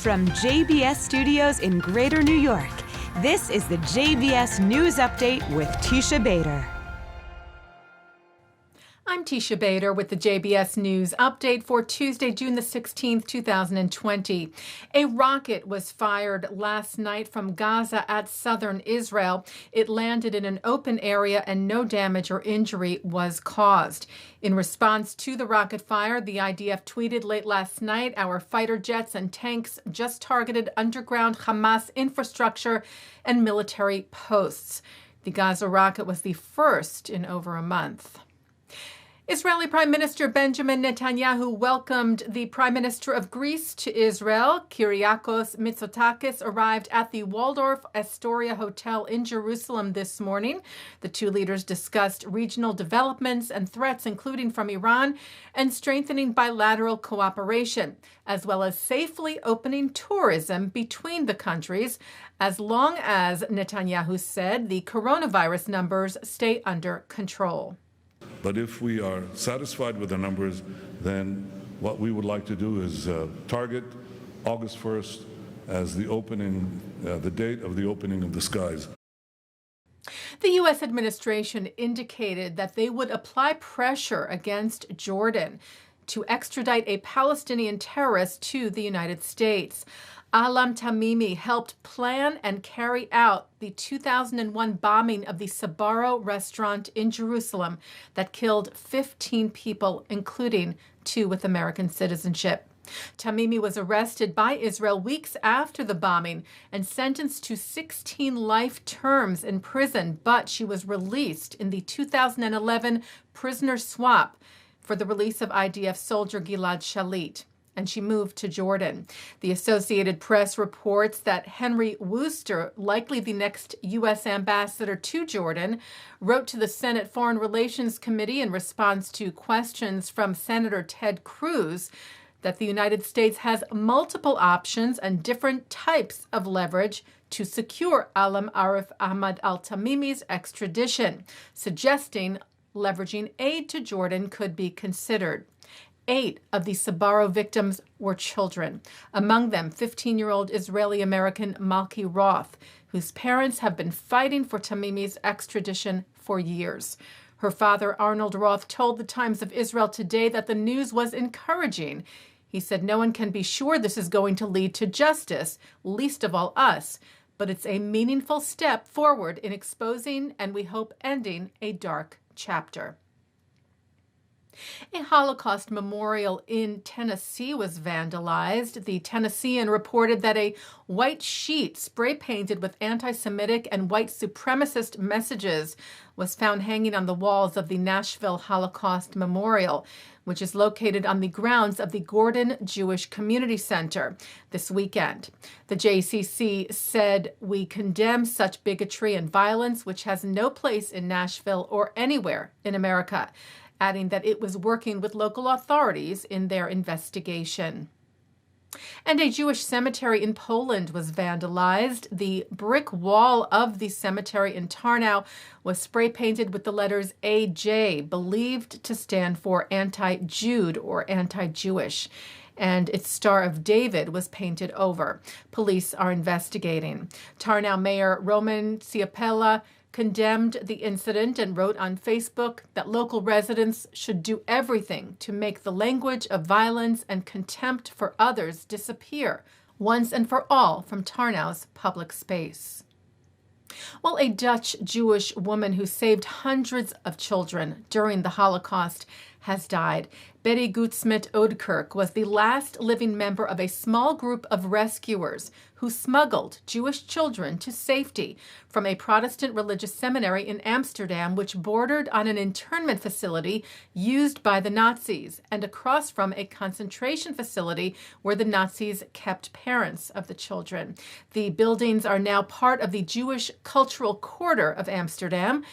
From JBS Studios in Greater New York, this is the JBS News Update with Teisha Bader. I'm Teisha Bader with the JBS News Update for Tuesday, June the 16th, 2020. A rocket was fired last night from Gaza at southern Israel. It landed in an open area and no damage or injury was caused. In response to the rocket fire, the IDF tweeted late last night, "Our fighter jets and tanks just targeted underground Hamas infrastructure and military posts." The Gaza rocket was the first in over a month. Israeli Prime Minister Benjamin Netanyahu welcomed the Prime Minister of Greece to Israel. Kyriakos Mitsotakis arrived at the Waldorf Astoria Hotel in Jerusalem this morning. The two leaders discussed regional developments and threats, including from Iran, and strengthening bilateral cooperation, as well as safely opening tourism between the countries, as long as, Netanyahu said, the coronavirus numbers stay under control. But if we are satisfied with the numbers, then what we would like to do is target August 1st as the date of the opening of the skies. The U.S. administration indicated that they would apply pressure against Jordan to extradite a Palestinian terrorist to the United States. Alam Tamimi helped plan and carry out the 2001 bombing of the Sbarro restaurant in Jerusalem that killed 15 people, including 2 with American citizenship. Tamimi was arrested by Israel weeks after the bombing and sentenced to 16 life terms in prison, but she was released in the 2011 prisoner swap for the release of IDF soldier Gilad Shalit, and she moved to Jordan. The Associated Press reports that Henry Wooster, likely the next U.S. ambassador to Jordan, wrote to the Senate Foreign Relations Committee in response to questions from Senator Ted Cruz that the United States has multiple options and different types of leverage to secure Alam Arif Ahmad al-Tamimi's extradition, suggesting leveraging aid to Jordan could be considered. 8 of the Sbarro victims were children, among them 15-year-old Israeli-American Malki Roth, whose parents have been fighting for Tamimi's extradition for years. Her father, Arnold Roth, told the Times of Israel today that the news was encouraging. He said, "No one can be sure this is going to lead to justice, least of all us, but it's a meaningful step forward in exposing and we hope ending a dark chapter." A Holocaust memorial in Tennessee was vandalized. The Tennessean reported that a white sheet spray-painted with anti-Semitic and white supremacist messages was found hanging on the walls of the Nashville Holocaust Memorial, which is located on the grounds of the Gordon Jewish Community Center this weekend. The JCC said, "We condemn such bigotry and violence, which has no place in Nashville or anywhere in America," adding that it was working with local authorities in their investigation. And a Jewish cemetery in Poland was vandalized. The brick wall of the cemetery in Tarnow was spray-painted with the letters AJ, believed to stand for anti-Jude or anti-Jewish, and its Star of David was painted over. Police are investigating. Tarnow Mayor Roman Ciapella condemned the incident and wrote on Facebook that local residents should do everything to make the language of violence and contempt for others disappear once and for all from Tarnow's public space. Well, a Dutch Jewish woman who saved hundreds of children during the Holocaust has died. Betty Goudsmit-Oudkirk was the last living member of a small group of rescuers who smuggled Jewish children to safety from a Protestant religious seminary in Amsterdam, which bordered on an internment facility used by the Nazis and across from a concentration facility where the Nazis kept parents of the children. The buildings are now part of the Jewish Cultural Quarter of Amsterdam,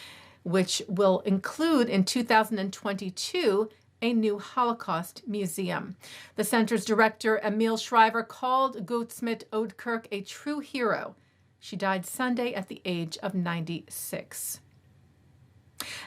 which will include in 2022 a new Holocaust museum. The center's director, Emil Schrijver, called Goudsmit-Oudkirk a true hero. She died Sunday at the age of 96.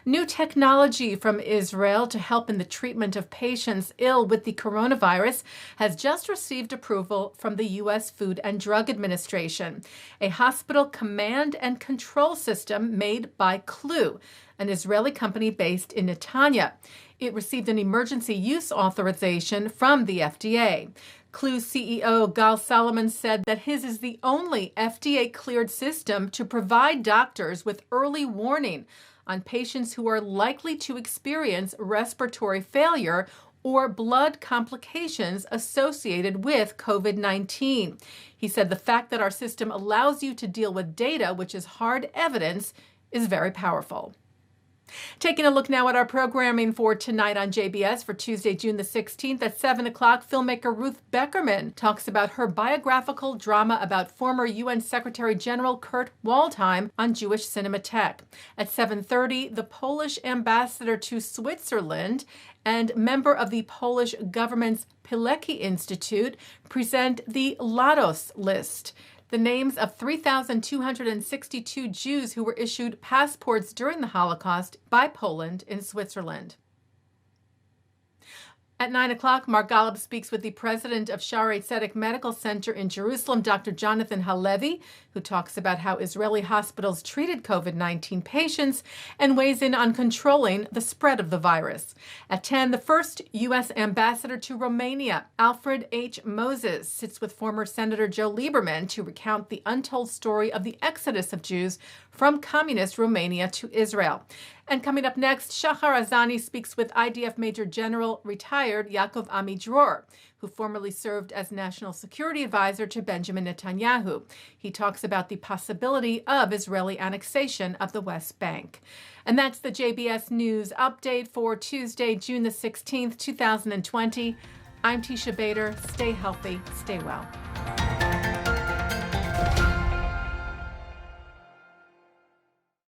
New technology from Israel to help in the treatment of patients ill with the coronavirus has just received approval from the U.S. Food and Drug Administration, a hospital command and control system made by CLEW, an Israeli company based in Netanya. It received an emergency use authorization from the FDA. CLEW CEO Salomon said that his is the only FDA-cleared system to provide doctors with early warning on patients who are likely to experience respiratory failure or blood complications associated with COVID-19. He said the fact that our system allows you to deal with data, which is hard evidence, is very powerful. Taking a look now at our programming for tonight on JBS for Tuesday, June the 16th at 7 o'clock, filmmaker Ruth Beckerman talks about her biographical drama about former UN Secretary General Kurt Waldheim on Jewish Cinematheque. At 7:30, the Polish ambassador to Switzerland and member of the Polish government's Pilecki Institute present the Lados list, the names of 3,262 Jews who were issued passports during the Holocaust by Poland in Switzerland. At 9 o'clock, Mark Golub speaks with the president of Shaare Zedek Medical Center in Jerusalem, Dr. Jonathan Halevy, who talks about how Israeli hospitals treated COVID-19 patients and weighs in on controlling the spread of the virus. At 10, the first U.S. ambassador to Romania, Alfred H. Moses, sits with former Senator Joe Lieberman to recount the untold story of the exodus of Jews from communist Romania to Israel. And coming up next, Shachar Azani speaks with IDF Major General retired Yaakov Ami-Dror, who formerly served as National Security Advisor to Benjamin Netanyahu. He talks about the possibility of Israeli annexation of the West Bank. And that's the JBS News Update for Tuesday, June the 16th, 2020. I'm Teisha Bader. Stay healthy, stay well.